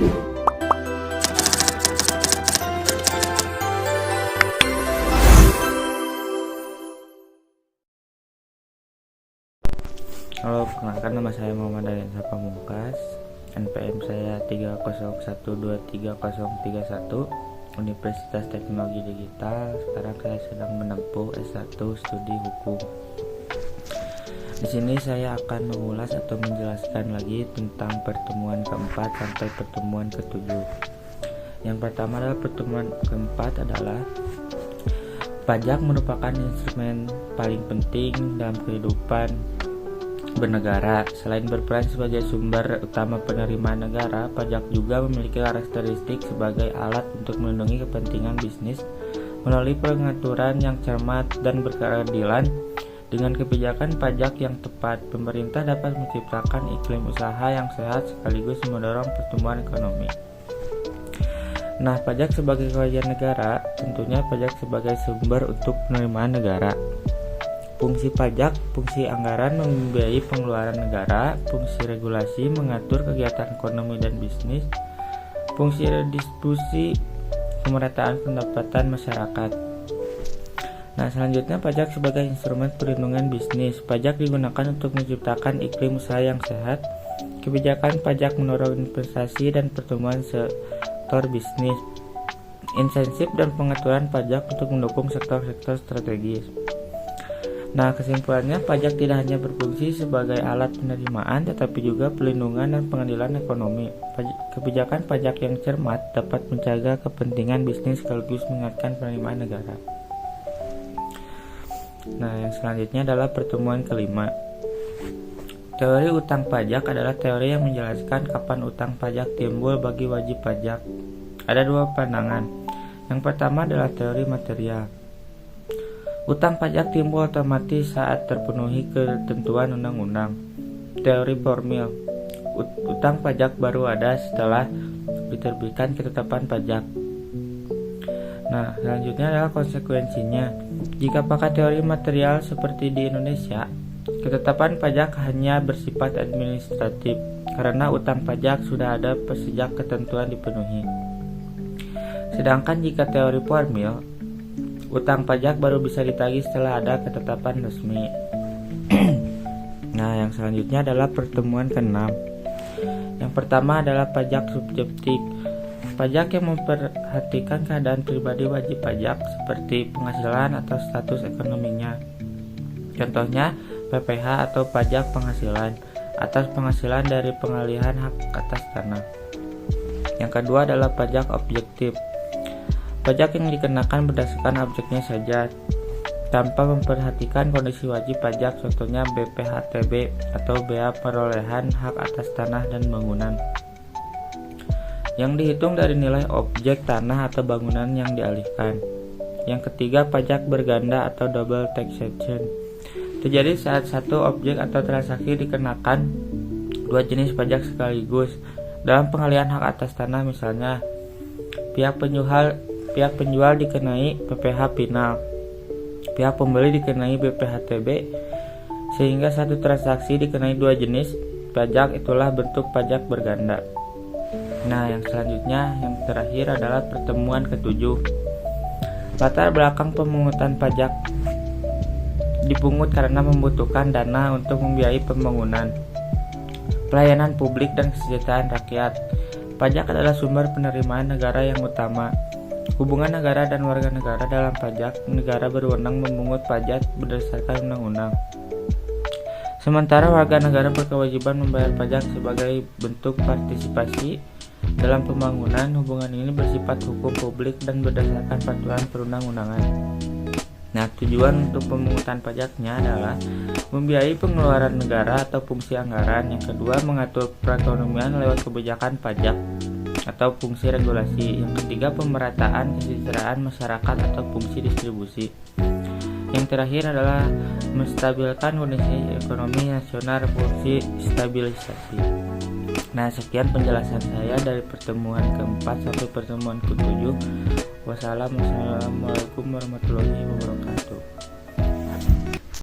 Halo, perkenalkan nama saya Muhammad Ariansyah Pamungkas. NPM saya 301233031, Universitas Teknologi Digital. Sekarang saya sedang menempuh S1 Studi Hukum. Di sini saya akan mengulas atau menjelaskan lagi tentang pertemuan keempat sampai pertemuan ketujuh. Yang pertama adalah pertemuan keempat adalah pajak merupakan instrumen paling penting dalam kehidupan bernegara. Selain berperan sebagai sumber utama penerimaan negara, pajak juga memiliki karakteristik sebagai alat untuk melindungi kepentingan bisnis melalui pengaturan yang cermat dan berkeadilan. Dengan kebijakan pajak yang tepat, pemerintah dapat menciptakan iklim usaha yang sehat sekaligus mendorong pertumbuhan ekonomi. Nah, pajak sebagai kewajiban negara, tentunya pajak sebagai sumber untuk penerimaan negara. Fungsi pajak, fungsi anggaran membiayai pengeluaran negara, fungsi regulasi mengatur kegiatan ekonomi dan bisnis, fungsi redistribusi pemerataan pendapatan masyarakat. Nah, selanjutnya pajak sebagai instrumen perlindungan bisnis. Pajak digunakan untuk menciptakan iklim usaha yang sehat. Kebijakan pajak mendorong investasi dan pertumbuhan sektor bisnis. Insentif dan pengaturan pajak untuk mendukung sektor-sektor strategis. Nah, kesimpulannya pajak tidak hanya berfungsi sebagai alat penerimaan tetapi juga pelindungan dan pengadilan ekonomi. Kebijakan pajak yang cermat dapat menjaga kepentingan bisnis sekaligus meningkatkan penerimaan negara. Nah, yang selanjutnya adalah pertemuan kelima. Teori utang pajak adalah teori yang menjelaskan kapan utang pajak timbul bagi wajib pajak. Ada dua pandangan. Yang pertama adalah teori material. Utang pajak timbul otomatis saat terpenuhi ketentuan undang-undang. Teori formil. Utang pajak baru ada setelah diterbitkan ketetapan pajak. Nah, selanjutnya adalah konsekuensinya. Jika pakai teori material seperti di Indonesia, ketetapan pajak hanya bersifat administratif karena utang pajak sudah ada sejak ketentuan dipenuhi. Sedangkan jika teori formil, utang pajak baru bisa ditagih setelah ada ketetapan resmi. Nah, yang selanjutnya adalah pertemuan ke-6. Yang pertama adalah pajak subjektif. Pajak yang memperhatikan keadaan pribadi wajib pajak seperti penghasilan atau status ekonominya. Contohnya PPh atau pajak penghasilan atas penghasilan dari pengalihan hak atas tanah. Yang kedua adalah pajak objektif. Pajak yang dikenakan berdasarkan objeknya saja tanpa memperhatikan kondisi wajib pajak, contohnya BPHTB atau bea perolehan hak atas tanah dan bangunan, yang dihitung dari nilai objek tanah atau bangunan yang dialihkan. Yang ketiga, pajak berganda atau double taxation. Terjadi saat satu objek atau transaksi dikenakan dua jenis pajak sekaligus. Dalam pengalihan hak atas tanah misalnya, pihak penjual dikenai PPh final, pihak pembeli dikenai BPHTB, sehingga satu transaksi dikenai dua jenis pajak, itulah bentuk pajak berganda. Nah, yang selanjutnya, yang terakhir adalah pertemuan ke-7. Latar belakang pemungutan pajak. Dipungut karena membutuhkan dana untuk membiayai pembangunan, pelayanan publik, dan kesejahteraan rakyat. Pajak adalah sumber penerimaan negara yang utama. Hubungan negara dan warga negara dalam pajak. Negara berwenang memungut pajak berdasarkan undang-undang. Sementara warga negara berkewajiban membayar pajak sebagai bentuk partisipasi dalam pembangunan. Hubungan ini bersifat hukum publik dan berdasarkan peraturan perundang-undangan. Nah, tujuan untuk pemungutan pajaknya adalah membiayai pengeluaran negara atau fungsi anggaran. Yang kedua, mengatur perekonomian lewat kebijakan pajak atau fungsi regulasi. Yang ketiga, pemerataan kesejahteraan masyarakat atau fungsi distribusi. Yang terakhir adalah menstabilkan kondisi ekonomi nasional, fungsi stabilisasi. Nah, sekian penjelasan saya dari pertemuan keempat sampai pertemuan ke-7. Wassalamualaikum warahmatullahi wabarakatuh.